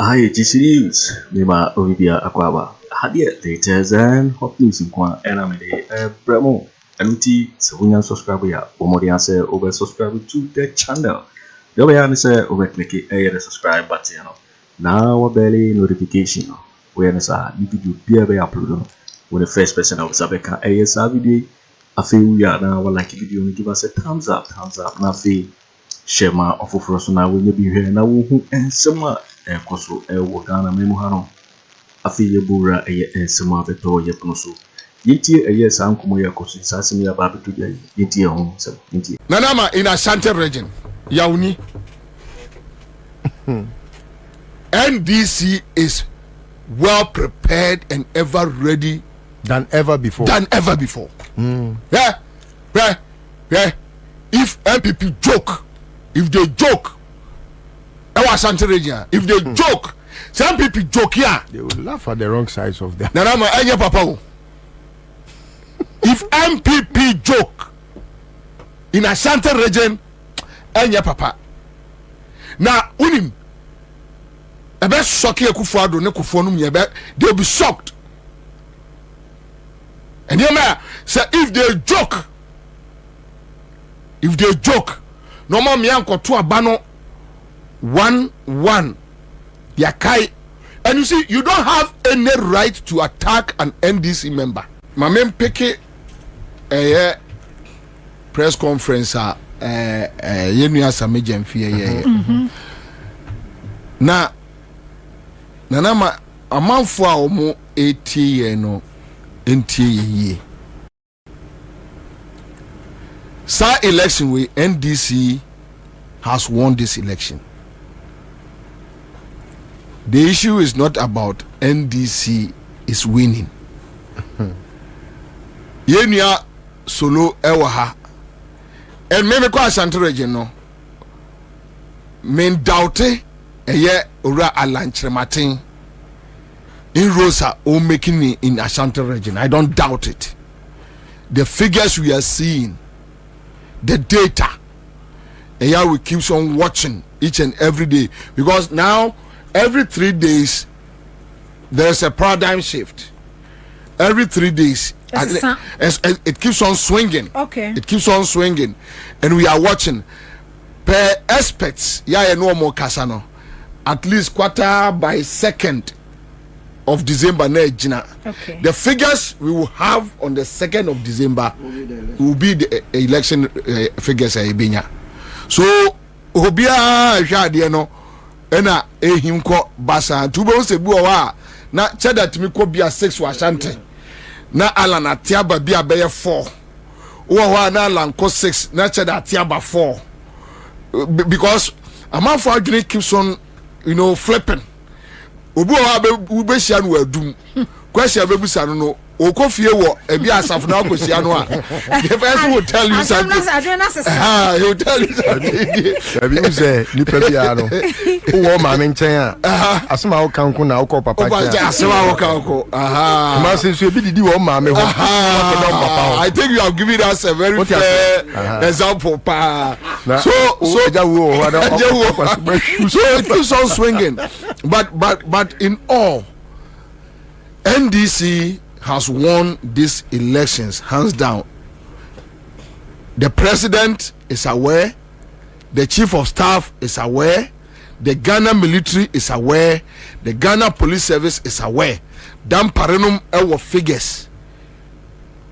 Hi, Serióus. Mima Bobie Akwaba. Hadia latest and hot news in Kwa Enamide Bremo. Anuti Sabunya subscribe ya. Omodian say over subscribe to the channel. The way I say over click the subscribe button. Now barely notification. Where I say you video be upload. When the first person of Sabeka ASR video. I feel we are now like video and give us a thumbs up. Now feel share my Ato Forson when you be here now and some Koso Ghana Memohano. I feel your bura and some of the toy Yaposo. Yeti a yes, Uncle Moya Kosi Sassimi about today. Yeti home. Nanama in Asante region. Yauni. NDC is well prepared and ever ready than ever before. Yeah. If MPP joke, if they joke, Asante region. If they joke, some people joke here. They will laugh at the wrong sides of them. Nanama anya papa. If MPP joke in Asante region, anya papa. Now unim. Ebe shock Akufo Addo ne Akufo no me they'll be shocked. And you know, say if they joke, no more me anko to abano 1-1 yakai. And you see, you don't have any right to attack an NDC member. My main picky press conference yenu Sammy Gyamfi na nanama amanfo a omo 80 year no enti sa election we NDC has won this election. The issue is not about NDC is winning. Yenya solo ewaha. And maybe kwa Asante region no. Men doubte eye ora Alan Kyeremanteng in Rosa or making it in Asante region. I don't doubt it. The figures we are seeing, the data, and yeah, we keep on watching each and every day, because now every 3 days there's a paradigm shift. Every 3 days it keeps on swinging. Okay, it keeps on swinging, and we are watching per aspects. Yeah, no more kasano. At least quarter by second of December. Okay. The figures we will have on the 2nd of December will be the election figures. So obia hwade no ena ehim ko basa tubo se bu wa na cheda timi ko bia 6 wa Asante na Alan atiaba bia be 4 wo na Alan ko 6 na cheda atiaba 4 because amount for agri keeps on flipping. Obu wa be sia no adum question be busa no okofie wo ebi asafo na akosia no a the person will tell you something. He will tell you something. Ebi say ni pebia no wo ma me nchen a asema wo kanko na wo papa cha asema wo kanko ma se so ebi didi wo ma me ho. I think you have given us a very fair example pa. So it keeps on swinging, but in all, NDC has won these elections hands down. The president is aware, the chief of staff is aware, the Ghana military is aware, the Ghana police service is aware. Dan parenum ewo figures.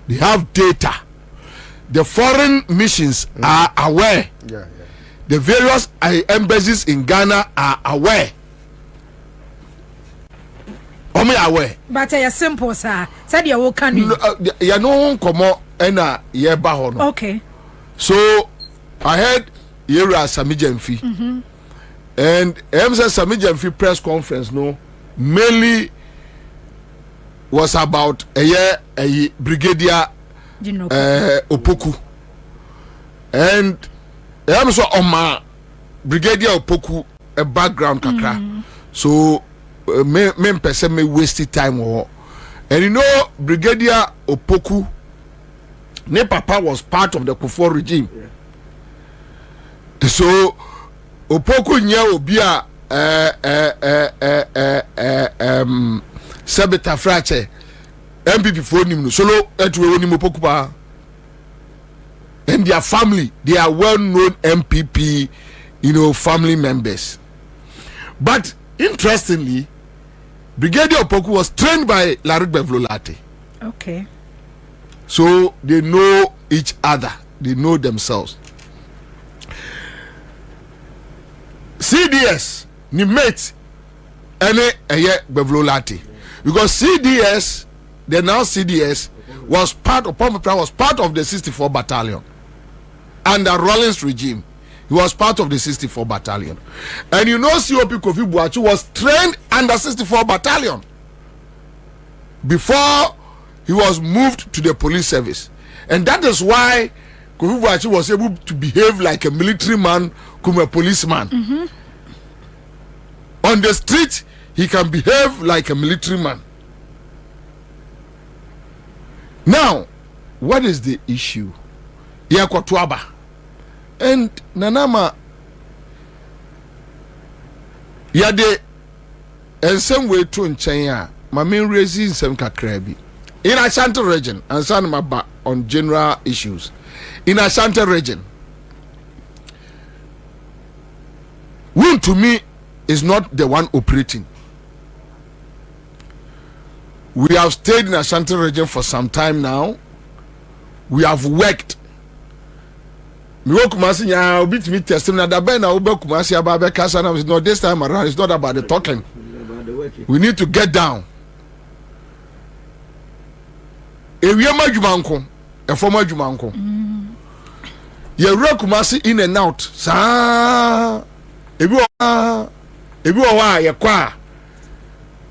They have data. The foreign missions are aware. The various embassies in Ghana are aware. Omi aware. But it's simple, sir. Said you can you know komo ena ye ba ho no. Okay. So I heard Yera Sammy Gyamfi. And Sammy Gyamfi press conference no mainly was about a brigadier Opoku. And so on my brigadier Opoku a background kakra. So men person may waste time or and Brigadier Opoku ne papa was part of the Kufuor regime. So Opoku nya obi a Sebeta Frache MPP for him solo etwe woni mopokupa and their family, they are well-known MPP, family members. But interestingly, Brigadier Opoku was trained by Larik Bevlolate. Okay. So they know each other. They know themselves. CDS, ni mate, ene eye Bevlolate. Because CDS, the now CDS, was part of the 64 Battalion. Under Rawlings regime, he was part of the 64 Battalion. And COP Kofi Buachi was trained under 64 Battalion before he was moved to the police service. And that is why Kofi Buachi was able to behave like a military man, come a policeman. Mm-hmm. On the street, he can behave like a military man. Now, what is the issue? Yakwatuaba. And Nanama Yade and some way to China, my main raising some kakrabi. In Asante region, and Sanmaba on general issues. In Asante region, Woon to me is not the one operating. We have stayed in Asante region for some time now. We have worked. No, this time around, it's not about the talking. We need to get down. A former Jumanko. You work Kumasi in and out.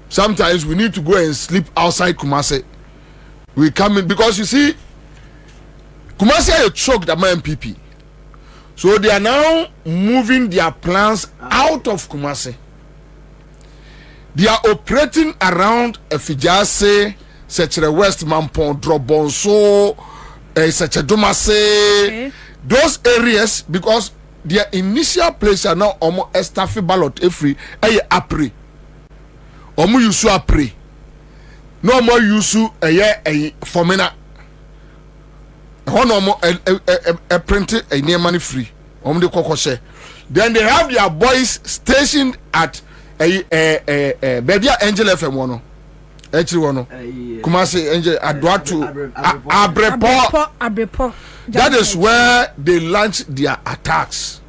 Sometimes we need to go and sleep outside Kumasi. We come in because you see, Kumasi are choked at my MPP. So they are now moving their plans out of Kumasi. They are operating around Fijase, Sechere West, Mampon, Drobonso, Sechere Domase, those areas, because their initial place are now almost estafi ballot every Apre. Omu yusu Apre. No more yusu Fomena. A printed a near money free. Then they have their boys stationed at Bedia Angel FM Kumasi Angel Adwatu Abrepo. That is where they launch their attacks.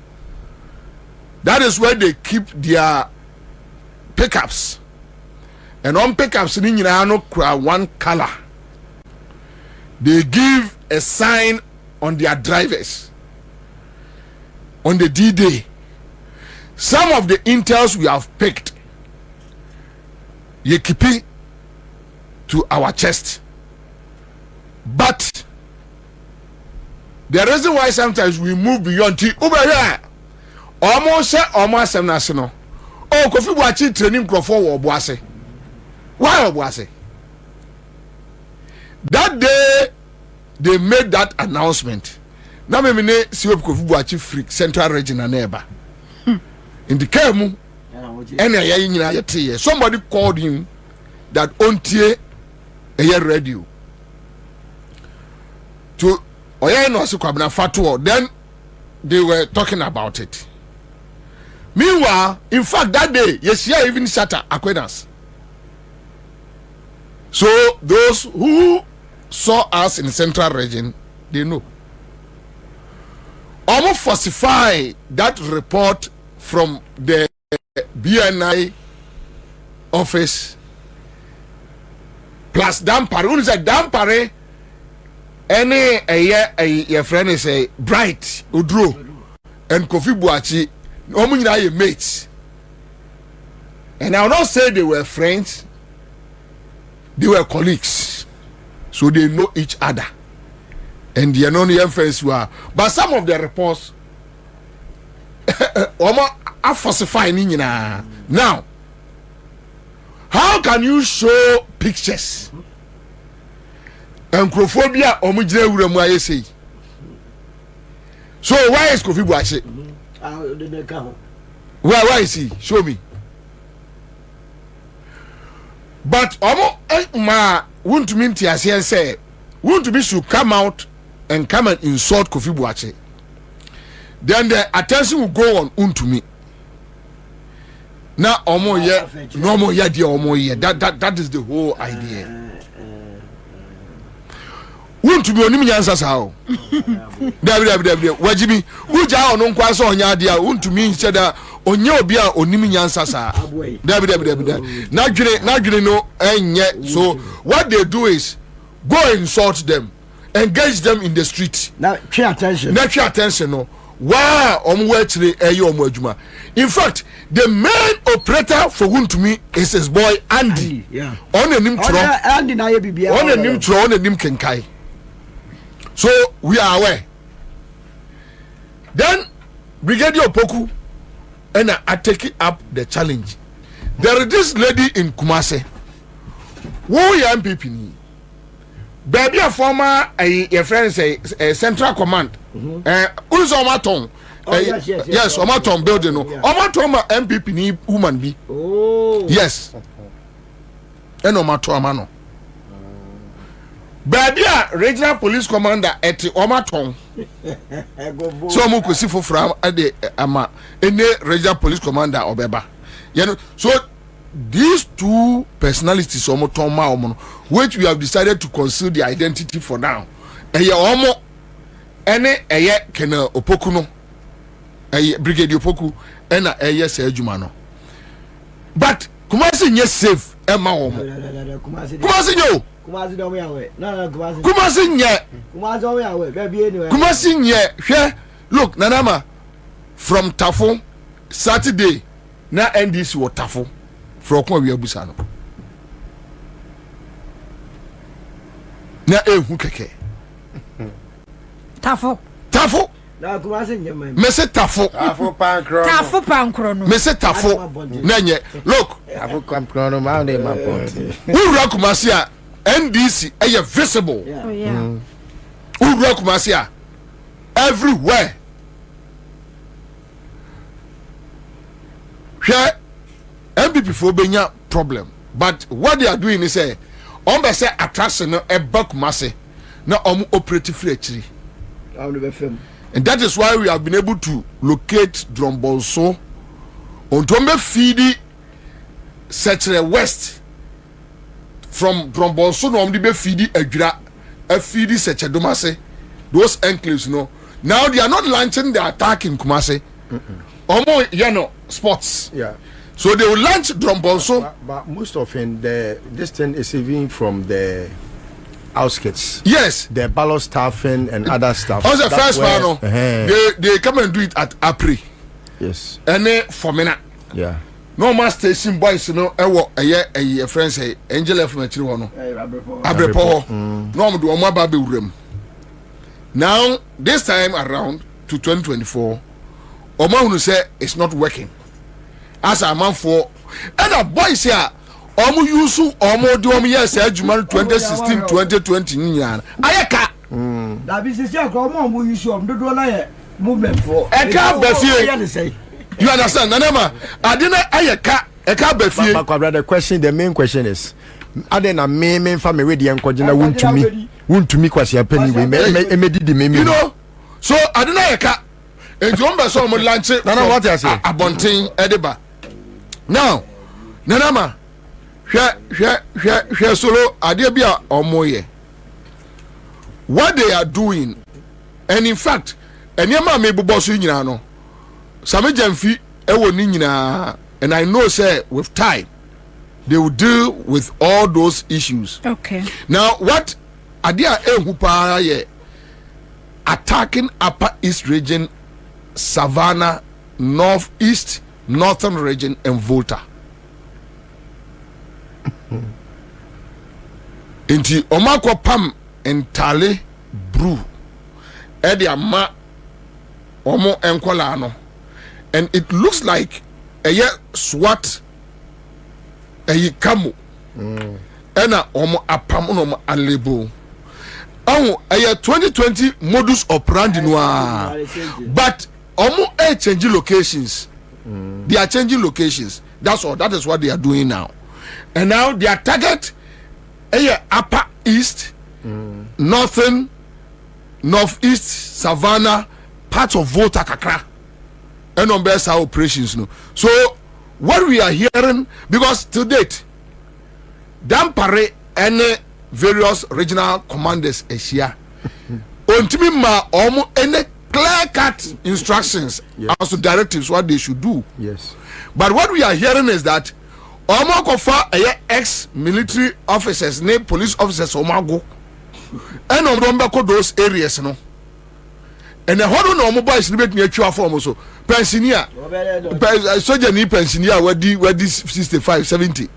That is where they keep their pickups. And on pickups, one color. They give a sign on their drivers on the D-Day. Some of the intels we have picked, you keep it to our chest. But the reason why sometimes we move beyond over here, almost national. Oh, Kofi Buachi training for Boase. Why Boase? That day they made that announcement. Now me see Kofi Buachi freak Central Region and neighbor. In the Kemu, somebody called him that ontie a year radio to Kwabena Fatuo. Then they were talking about it. Meanwhile, in fact, that day, Yesia even shatter acquaintance. So those who saw us in the Central Region, they know. Almost falsify that report from the BNI office plus Dampare. Who is a Dampare? Any a friend is a Bright Udro and Kofi Buachi. Omunyina mates. And I will not say they were friends. They were colleagues. So they know each other. And they are not the friends who are. But some of the reports are falsifying. Now, how can you show pictures? Anchrophobia or Mujre say. So why is Kofi Buachi? Where is he? Show me. But ma want to mean Tiasia say want to be should come out and come and insult Kofi Boakye. Then the attention will go on Untumi. Now omo ye no more ye dear omo ye. That is the whole idea. Untumi oni mi answer sao. Dabi. Wajibi uja ono nkwa so onya dia Untumi ncheda onye obi a onimi nyansa sa. Dabi. Na dwene no enye. So what they do is go insult them, engage them in the street. Now pay attention. No. Wow, in fact, the main operator for Untumi is his boy Andy. Yeah. On the name Kenkai. So we are aware. Then Brigadier Opoku and I take up the challenge. There is this lady in Kumase. Who are MPP? Baby, a former a friend say Central Command. Who's Omaton? Yes, Omaton building. Omaton MPP ni woman be. Oh. Yes. And Omaton Amano. Baby, regional police commander at Omaton. So Muku Sifu from the Ama any regional police commander Obeba. You know, so these two personalities which we have decided to conceal the identity for now. Omo ene Ken Opoku no Brigadier Opoku ena Sir Jumano. But Kumasi nye safe Emma Omo. Kumasi yo. Kumasi do me awe. No Kumasi nye. Kumasi do me awe. Baby anyway. Kumasi nye. Look Nanama from Tafo Saturday na NDC wo Tafo. From we abusa no na ehu keke Tafo na Kumasi nyema me se Tafo pankro no me se Tafo na nye look Tafo pankro no ma na ma point who Kumasi a NDC are visible. Oh yeah. Who Kumasi a everywhere here MPP for benya problem, but what they are doing is say say attraction no e back masse na operate free actually. And that is why we have been able to locate Drombonso on Tombe Fidi Sechere West from Drombonso no be Fidi Egra a Fidi Sechere Domase those enclaves no now they are not launching the attack in Kumase sports. Yeah. So they will launch Drombonso. But most often this thing is even from the outskirts. Yes. The ballot staffing and other stuff. On the first one, they come and do it at Opare. Yes. And then for me, yeah. Normal station boys, you know, a friend say Angela from Chirono. Abrepo. No, do my baby room. Now, this time around to 2024, Oman say it's not working. As a man for and a boys here omo yusu omo do omo yes adwuma 2016 2020 nyan ayeka da bi sisi akọ omo yusu omo do na ye movement for eka bafie you understand nanema adena ayeka eka bafie but the question the main question is adena me fa me we de enkogina wuntumi kwasi apani we me didi me you know so adena ayeka ejomba so omo lunch na what I say abontin edeba. Now, Nanama, solo adebia omoye. What they are doing, and in fact, enyama me bubosu nyina no. Sammy Gyamfi ewo ni nyina, and I know say with time they will deal with all those issues. Okay. Now, what adia ehupa ye attacking Upper East region, Savannah, Northeast, Northern region and Volta. Inti omako pam entale brew. Edi ama omo enkola no. And it looks like a SWAT a kamo. Ena omo apam no alebo. Oh, a 2020 modus operandi noir. But omo change locations. They are changing locations. That's all. That is what they are doing now. And now their target upper east, northern, northeast, Savannah, parts of Volta Kakra, and on best our operations. No. So what we are hearing, because to date, Dampare and various regional commanders here, ontimi ma omo any clear-cut instructions as to directives what they should do. Yes. But what we are hearing is that omo kofa ex-military officers, police officers omago, and omo those areas no. And the whole no boys libet me atwa form so pensioner soldier ni pensioner wadi 65 70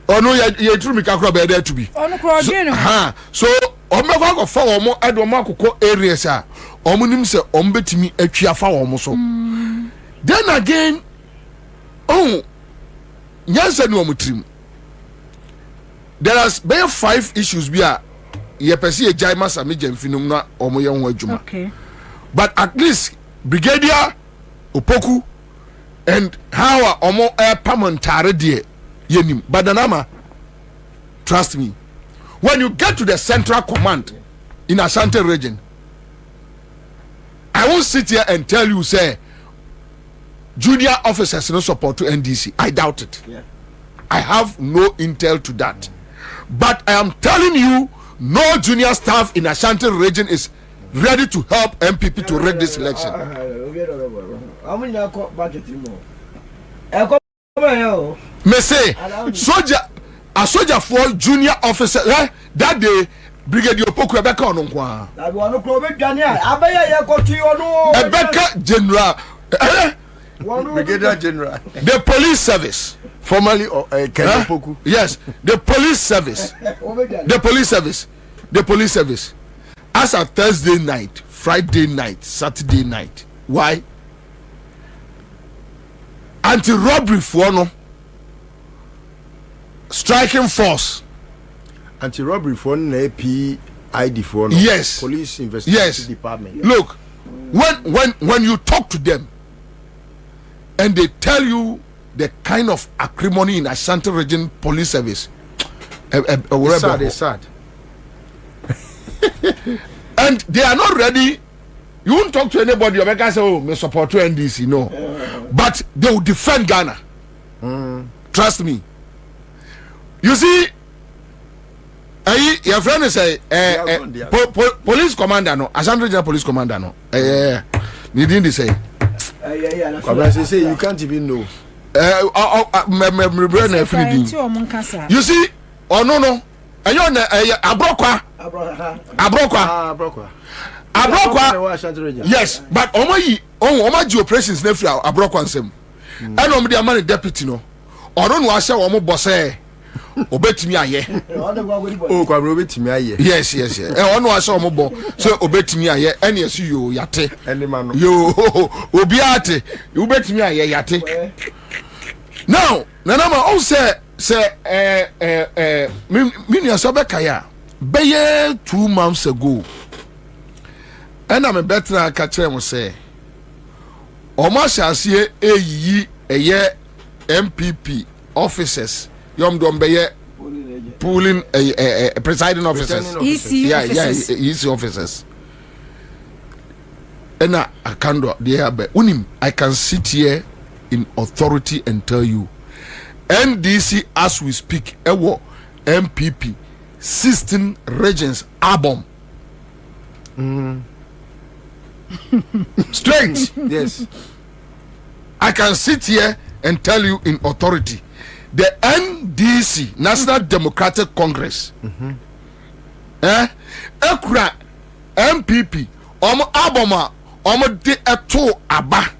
ono ye true me kakro be there to be ono kro dwen no so omo kwa fa omo ade omo akoko areas a omo nim se omo betimi atwa fa omo so then again nyansa ni omo trim there has been 5 issues bi a ye pese ye jai masa me Gyamfi no na omo ye ho adwuma. Okay. But at least Brigadier Opoku and how omo pamantare de yenim. But Danama, trust me, when you get to the central command in Asante region, I won't sit here and tell you say junior officers no support to NDC. I doubt it. Yeah. I have no intel to that. But I am telling you, no junior staff in Ashanti region is ready to help MPP to rig this election. Me say, a soldier for junior officer, that day, Brigadier Opoku Ebeka Ononkwa. Ebeka General. Brigadier General. The police service. Formerly Ken Opoku. Yes, the police service. The police service. As a Thursday night, Friday night, Saturday night. Why? Anti-robbery for no. Striking force. Anti-robbery for no APID for no. Yes. Police investigation department. Look, when you talk to them and they tell you the kind of acrimony in Ashanti region police service, it's sad. And they are not ready. You won't talk to anybody. You make say, "Oh, me support to NDC." No, but they will defend Ghana. Trust me. You see, your friend is a police commander. No, Ashanti regional police commander. No, you didn't say. Say you can't even know. You see, oh no. Abrokwa. Yes, but omo operations nefi Abrokwa nsem. And omo dey man deputy no. Ono no ase omo boss obetimi aye. Oh, Kwabena obetimi aye. Yes. Ono ase omo bo so obetimi aye ene yesu yo yate. Ene ma no. Yo obi ate, obetimi aye yate. Now, Nanama all say me Sabekaya beye 2 months ago. And I'm a better catcher will say almost as ye a year MPP officers yom don't be pooling a presiding officers. EC officers. And I can't do unim. I can sit here in authority and tell you NDC as we speak ewo MPP 16 regions album straight. Yes, I can sit here and tell you in authority the NDC National Democratic Congress ekura MPP omo album omo de eto aba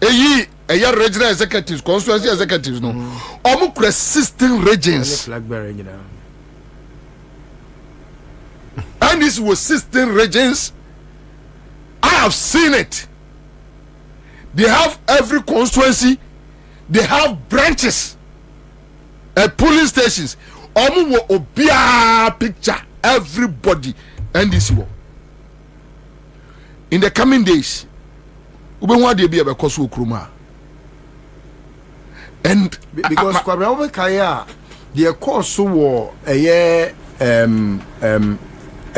eyi eya regional executives constituency executives no omo kura 16 regions and this was 16 regions. I have seen it. They have every constituency, they have branches police stations omo wo obia picture everybody and this war in the coming days ube wan dey be koso okroma And because Kwabena Kaya, the course so war a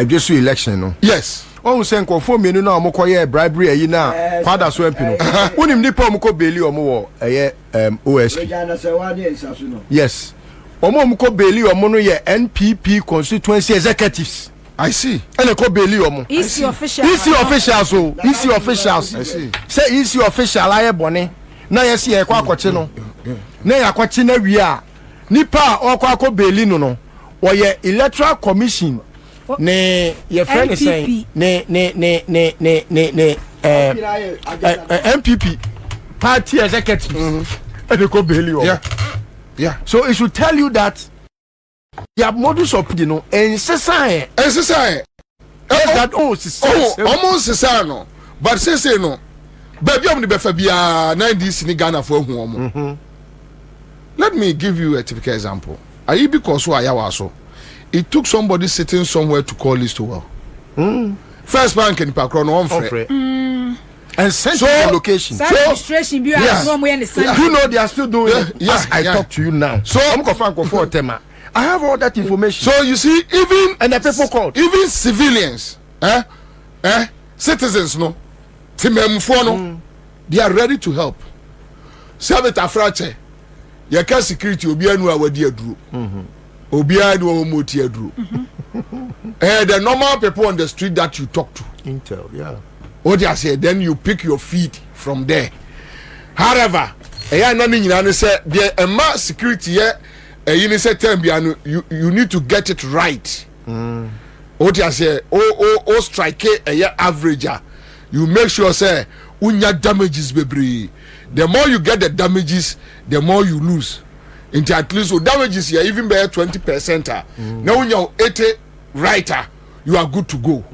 just election no. Yes. On sen conform me no mo koye bribery ayi na father so MP no. Wonim nipa mo ko beli omo wo OSP. Yes. Omo mo ko beli omo no ye NPP constituency executives. I see. And ko beli omo. EC official. EC officials so EC officials. I see. Say EC official aye bone. Na yes ye kwa akwachi no. Na ya akwachi na wi a nipa okwa beli no oye electoral commission ne your friend is saying ne MPP party executive and they go bail you. Yeah. So it should tell you that your modus operandi and society that almost no but say no baby am the befa bia 90s ni Ghana for hu omo. Let me give you a typical example. Ayi because so ayawa so it took somebody sitting somewhere to call this to well. First bank in Pakro no on and send the location. Registration you know they are still doing it. Yes, I talk to you now. So I'm for tema. I have all that information. So you see, even and the people called, even civilians, citizens, no, no, they are ready to help. Sabet Afrache, your car security will be anywhere where they drew. Obia no moti adru. The normal people on the street that you talk to. Intel, yeah. What you say, then you pick your feet from there. However, the mass security you need to get it right. What you say, strike averager. You make sure say unya damages baby. The more you get the damages, the more you lose. Into at least so damages here even by 20%. Now when you're 80 writer, you are good to go.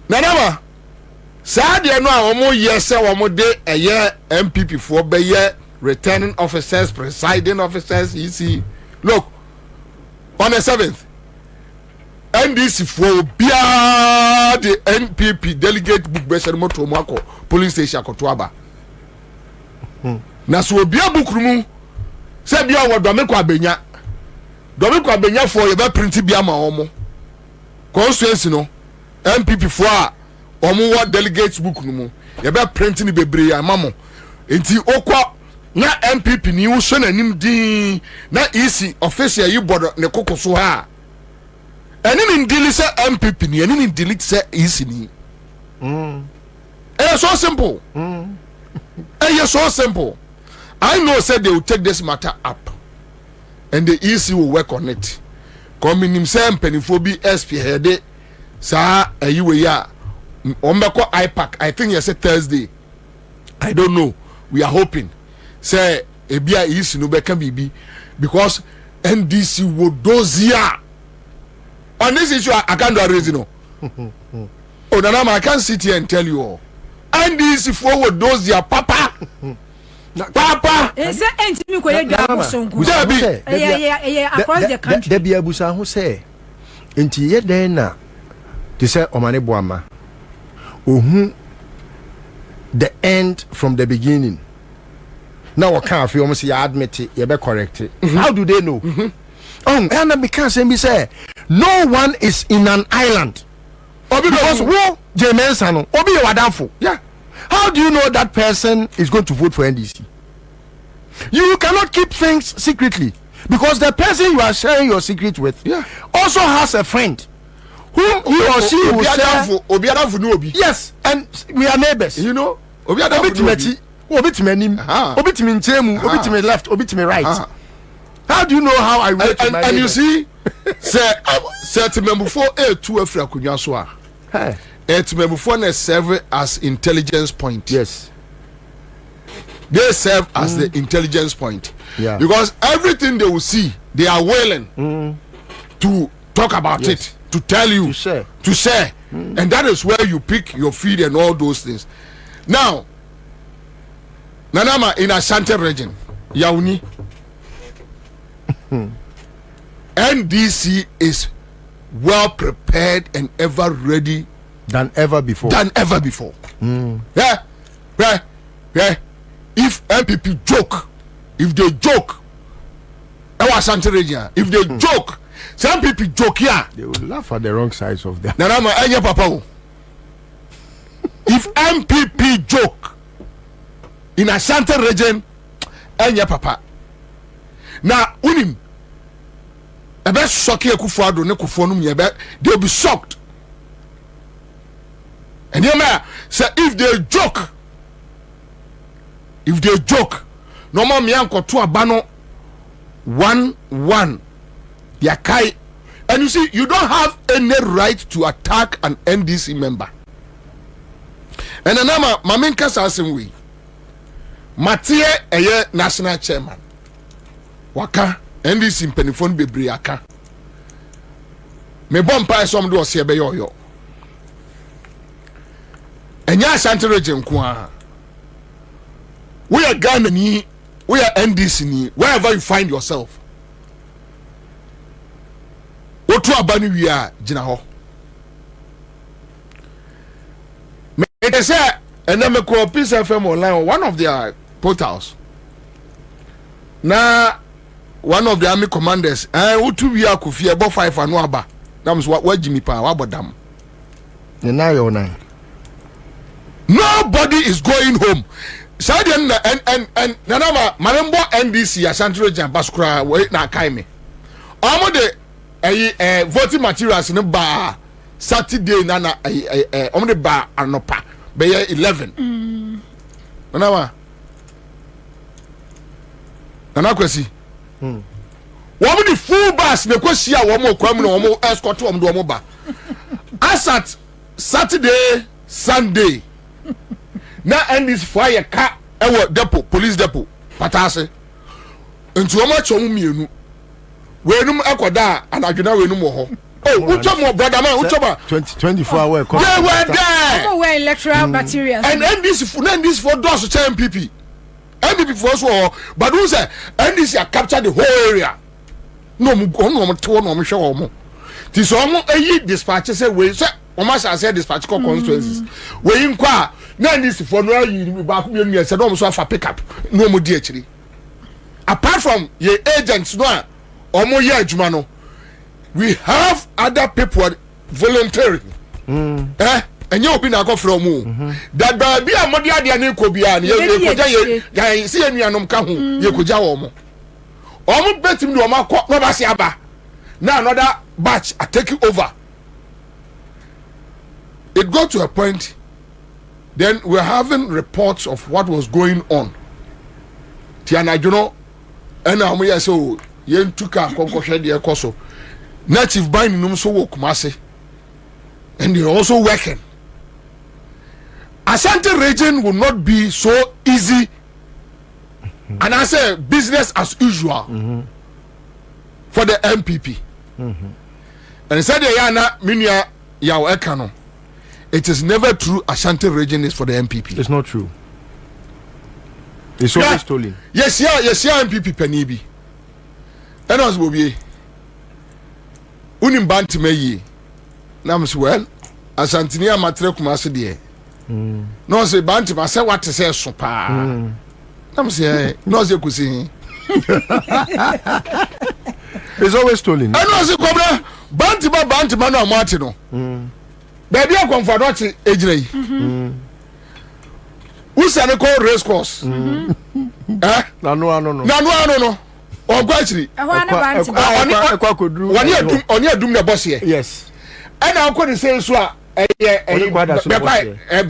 Nanama, sad you know omo yes omo day a year MPP for be year returning officers, presiding officers. You see, look on the 7th, NDC for bia the NPP delegate book besser moto mako police station Kotwaba. Na so bia book room. Say bia wo Domiko Abenya for you be print bia ma omo constituency no MPP for omo what delegates book no mu you be print ni bebre amamo enti okwa na MPP ni wo so nanim din na EC official yi bodo ne kokoso ha eni ni ndili say MPP ni eni ni delete say EC ni so simple so simple. I know said they will take this matter up and the EC will work on it. Coming himself pennyphobia SP head sa you ya ombeko IPAC. I think you said Thursday. I don't know. We are hoping. Say ebia EC no be can be because NDC will dozia. On this issue I can't do a reason. Oh Nana, I can't sit here and tell you all. NDC forward dozia papa. Papa, is that anything you could across the country? Debbie Abusa who say, Inti yet then to say Omane Boama. The end from the beginning. Now, I can't feel almost admit it, you be correct. How do they know? Oh, and because we say no one is in an island. Because who Jamesano, Obi Wadafo. Yeah. How do you know that person is going to vote for NDC? You cannot keep things secretly because the person you are sharing your secret with also has a friend whom he or she will share. Yes, and we are neighbors. You know, obi to me left, obi to me right. How do you know how I wait? And you see, say member for A2 Africa Kunyaswa. It's before serve as intelligence point. Yes, they serve as the intelligence point. Yeah, because everything they will see, they are willing to talk about it, to tell you, to share, and that is where you pick your feed and all those things. Now, Nanama in Asante region, Yauni, NDC is well prepared and ever ready. Than ever before. Yeah. If MPP joke, if they joke Asante region, if they joke, some people joke here, they will laugh at the wrong sides of them. Nanama Anya Papa. If MPP joke in Asante region, Anya Papa. Now, unim, a best shocky Akufo Addo ne kufonum yebe, they'll be shocked. And you may say if they joke, no more me uncle to a bano 1-1. Yakai. And you see, you don't have any right to attack an NDC member. And another Mamin Kasa we Mathieu eye national chairman. Waka NDC penifon bebre aka. Me bompa some do ose be yo. Enya Asante region kwa. We are Ghana ni, we are NDC ni, wherever you find yourself. Otu abani we are jina ho. Me say and then me call Peace FM online on one of their portals. Na one of the army commanders, Otu we are Kofi about 5 and waba. That what Jimmy Pa wabodam. The 909. Nobody is going home. Sadian and Nanama Marembo NDC Asante region Baskura wait na kaime. Amo de voting materials in ba Saturday nana omo de ba anopa be 11. Nanama Nana kwesi. Womo the full bus ne kwesi a womo kwam na womo escort womo do womo ba. Asat Saturday Sunday na NDC fire ka ewo depot police depot patase nti o ma chom mienu wenum akoda anadwena wenum ho ucho mo brother man ucho ba 24 hour they were there Some were electoral materials and NDC for those to MPP for so but who say NDC have captured the whole area no mo to no mo hwe mo ti so mo eyi dispatch say we say o ma say dispatch constituencies we nkwa na this for no you back me no say no so fa pick up no mo di akiri apart from your agents no omo ye adwuma no we have other people volunteering enye obi na go from mu that baby amodi ade na ko bia na ye koja ye see anuanom ka ho ye koja wo mo omo betim de omo akọ no ba se aba na another batch are taking over. It got to a point. Then we're having reports of what was going on. Tiana, you know, and I'm here so yen took a concussion the coso. Native binding num so work masse. And they're also working. Asante region will not be so easy. And I say business as usual for the MPP. And said Yana Minia Yaw Ekano. It is never true Asante region is for the MPP. It's not true. It's always stolen. Yes, MPP Penibi. And as Bobie Unim Banti Meyi. Nams well, Asantinia Matre Kumasi dear. No say Banti, I say what to say so pa. Nam say, no say Kusi. It's always stolen. And no say Cobra Banti Mano Martino. Baby, I come for not age. Who's an call race course? No. Or gradually, on your doom the boss here. Yes. And I'll call the same swap. Be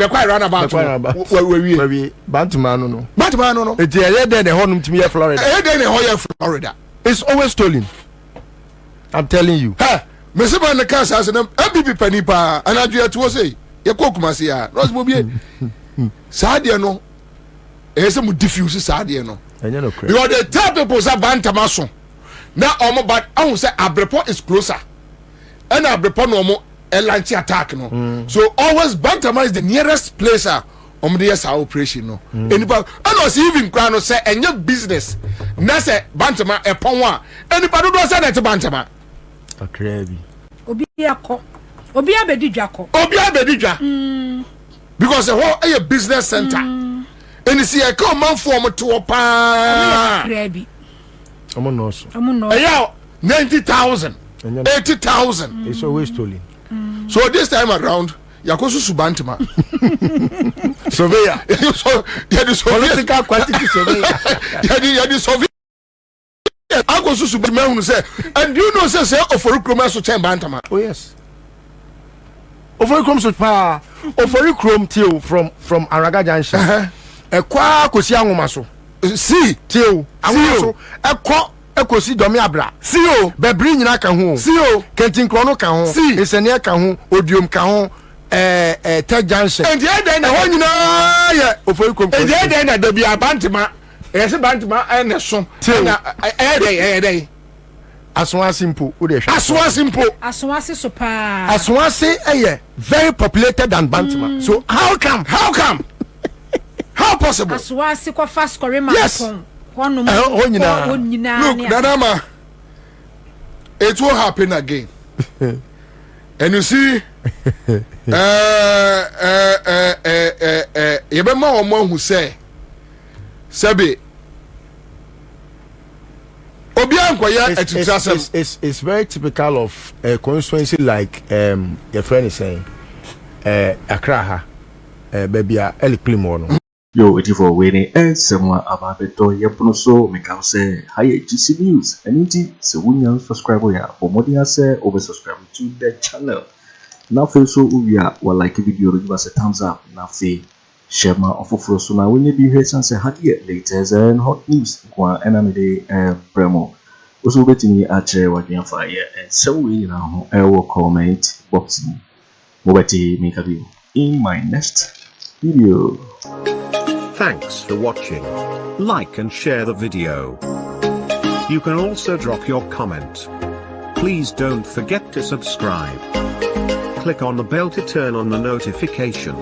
quite run about where we Bantamano. Bantamano. It's the home to me, Florida. It's always stolen. I'm telling you. Mr. Van the Cast has an MPP Penipa, and I do say, you cook Masia, Rose Bobie. Sadiano, some diffuse Sadiano. You are the type of person Bantamason. Now, but I will say Abrepo is closer, and Abrepo no a lunch attack. No, so always Bantama is the nearest place. The operation. No, anybody, and also even Crown say, and your business. Nasa Bantama a Ponwa. Anybody do say that to Bantama. Obia Bediatuo. Because the whole a business center. And eni si e ka man form to pa Grabi. Omo no so. Omo no. eya 90,000 80,000 It's always stolen. so this time around yakoso subantima Surveyor. so ya the Political quantity surveyor. ya the Soviet akoso subantima hu say and you know say Ofori Chrome so chen bantama. Oh yes. Ofori Chrome so pa. Ofori Chrome till from Araga Junction. Ekwa kosi anwoma so. See Till anwoma so. Ekosi domi abra. See o Bebri nyina ka ho. see o Kentin krono ka ho. See. Esenia ka ho, odiom ka ho. Tech Junction. and the other na ho nyina ye Ofori Chrome. and the other na da bia bantama yes bantama na so na dey Aswan simple. Wo dey hwe. aswa simple Asonwase so pa. Aswanse very populated than Bantama. So how come? how possible Asonwase ko fast korema Yes. kon. Hono Oh, nyina. nyina. look Nanama it will happen again and you see yebema omo hu say sabe obi ankoya etutasem It's very typical of a constituency like your friend is saying Accra ha baby Eli Plimo no. Yo, it for winning and someone about the door. Yapono so make out say hi GC News. And indeed, so when you subscribe for more than say over subscribe to the channel. Now feel so we are like a video, give us a thumbs up. Now feel share my Ato Forson. Now when you be here and say how to get latest and hot news. Kwa Annan Frema. Also betting otchere Gyamfi and so we now will comment boxing. Bobie make a video in my next video. Thanks for watching. Like and share the video. You can also drop your comment. Please don't forget to subscribe. Click on the bell to turn on the notification.